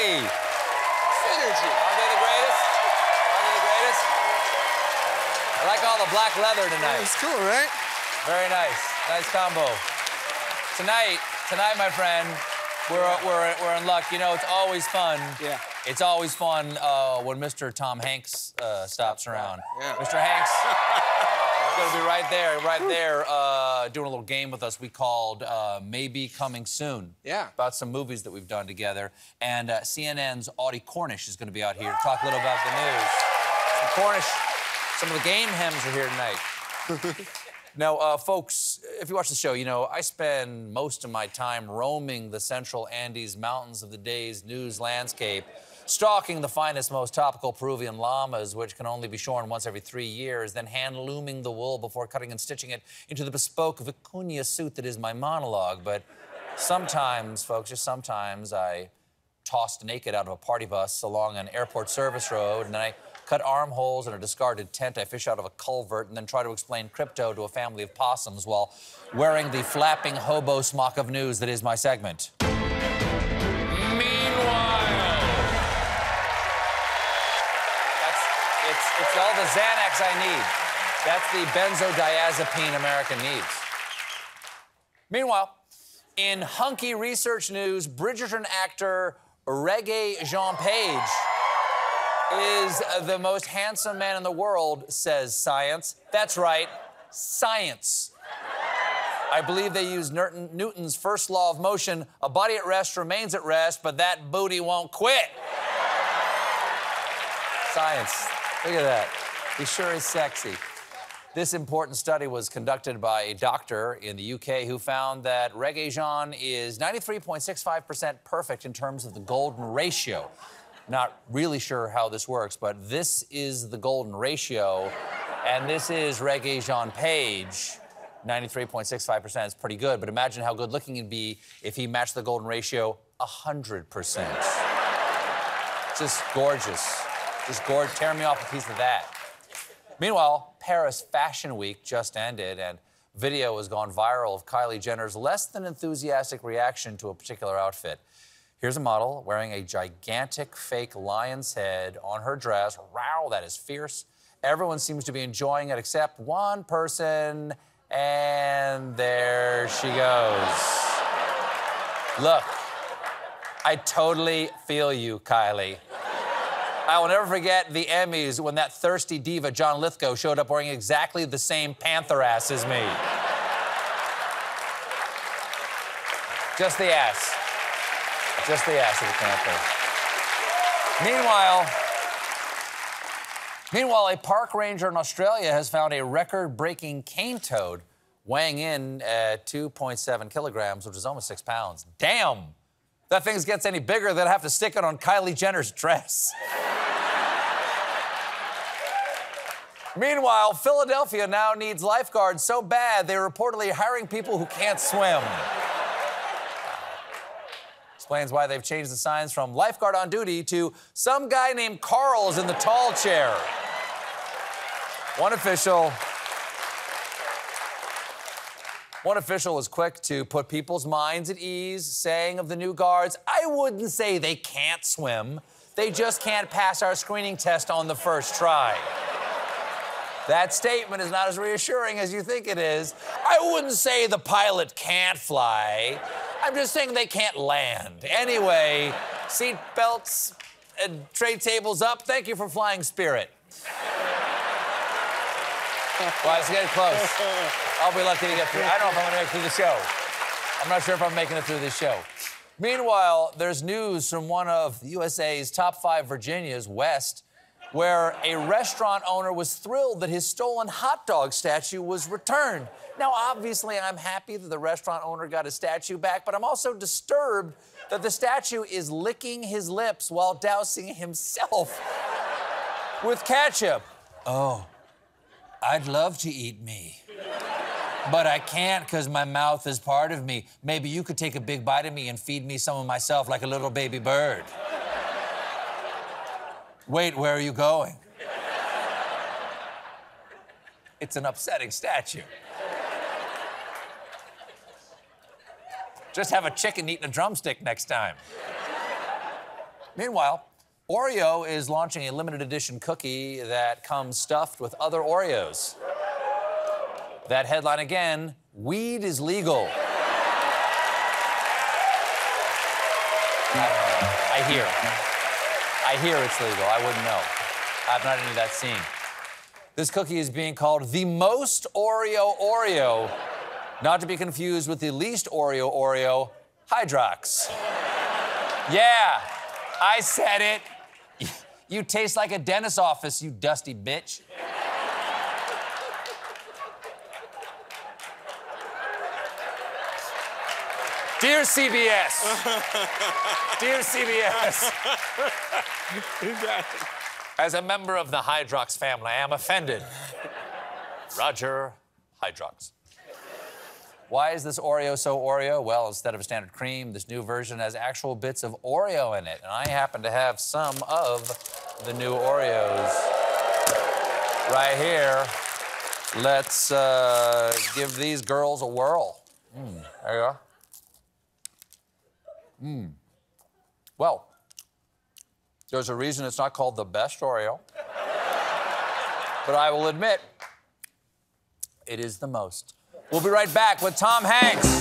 Hey! Synergy. Aren't they the greatest? Aren't they the greatest? I like all the black leather tonight. It's cool, right? Very nice. Nice combo. Tonight, my friend, we're in luck. You know, it's always fun. Yeah. It's always fun when Mr. Tom Hanks stops around. Yeah. Mr. Hanks is going to be right there, doing a little game with us we called Maybe Coming Soon. Yeah. About some movies that we've done together. And CNN's Audie Cornish is going to be out here to talk a little about the news. And Cornish, some of the game hems are here tonight. Now, folks, if you watch the show, you know, I spend most of my time roaming the central Andes mountains of the day's news landscape, stalking the finest, most topical Peruvian llamas, which can only be shorn once every 3 years, then hand-looming the wool before cutting and stitching it into the bespoke vicuña suit that is my monologue. But sometimes, folks, just sometimes, I tossed naked out of a party bus along an airport service road, and then I cut armholes in a discarded tent, I fish out of a culvert, and then try to explain crypto to a family of possums while wearing the flapping hobo smock of news that is my segment. It's all the Xanax I need. That's the benzodiazepine America needs. Meanwhile, in hunky research news, Bridgerton actor Regé-Jean Page is the most handsome man in the world, says science. That's right, science. I believe they use Newton's first law of motion. A body at rest remains at rest, but that booty won't quit. Science. Look at that. He sure is sexy. This important study was conducted by a doctor in the UK who found that Regé-Jean is 93.65% perfect in terms of the golden ratio. Not really sure how this works, but this is the golden ratio, and this is Regé-Jean Page. 93.65% is pretty good, but imagine how good-looking he'd be if he matched the golden ratio 100%. Just gorgeous. Just gorgeous. Tear me off a piece of that. Meanwhile, Paris Fashion Week just ended, and video has gone viral of Kylie Jenner's less than enthusiastic reaction to a particular outfit. Here's a model wearing a gigantic fake lion's head on her dress. Wow, that is fierce. Everyone seems to be enjoying it except one person, and there she goes. Look, I totally feel you, Kylie. I will never forget the Emmys when that thirsty diva, John Lithgow, showed up wearing exactly the same panther ass as me. Just the ass. Just the ass of the panther. Meanwhile, a park ranger in Australia has found a record-breaking cane toad weighing in at 2.7 kilograms, which is almost 6 pounds. Damn! If that thing gets any bigger, they'd have to stick it on Kylie Jenner's dress. Meanwhile, Philadelphia now needs lifeguards so bad they're reportedly hiring people who can't swim. Explains why they've changed the signs from lifeguard on duty to some guy named Carl is in the tall chair. One official was quick to put people's minds at ease, saying of the new guards, I wouldn't say they can't swim. They just can't pass our screening test on the first try. That statement is not as reassuring as you think it is. I wouldn't say the pilot can't fly. I'm just saying they can't land. Anyway, seat belts and tray tables up. Thank you for flying Spirit. Well, it's getting close. I'll be lucky to get through. I don't know if I'm going to make it through the show. I'm not sure if I'm making it through this show. Meanwhile, there's news from one of the USA's top 5 Virginias, West, where a restaurant owner was thrilled that his stolen hot dog statue was returned. Now, obviously, I'm happy that the restaurant owner got his statue back, but I'm also disturbed that the statue is licking his lips while dousing himself with ketchup. Oh, I'd love to eat me, but I can't because my mouth is part of me. Maybe you could take a big bite of me and feed me some of myself like a little baby bird. Wait, where are you going? It's an upsetting statue. Just have a chicken eating a drumstick next time. Meanwhile, Oreo is launching a limited edition cookie that comes stuffed with other Oreos. That headline again, weed is legal. I hear it's legal. I wouldn't know. I've not any of that seen. This cookie is being called the most Oreo, not to be confused with the least Oreo, Hydrox. Yeah, I said it. You taste like a dentist's office, you dusty bitch. Dear CBS. Dear CBS. As a member of the Hydrox family, I am offended. Roger Hydrox. Why is this Oreo so Oreo? Well, instead of a standard cream, this new version has actual bits of Oreo in it. And I happen to have some of the new Oreos right here. Let's give these girls a whirl. There you go. Well, there's a reason it's not called the best Oreo. But I will admit, it is the most. We'll be right back with Tom Hanks.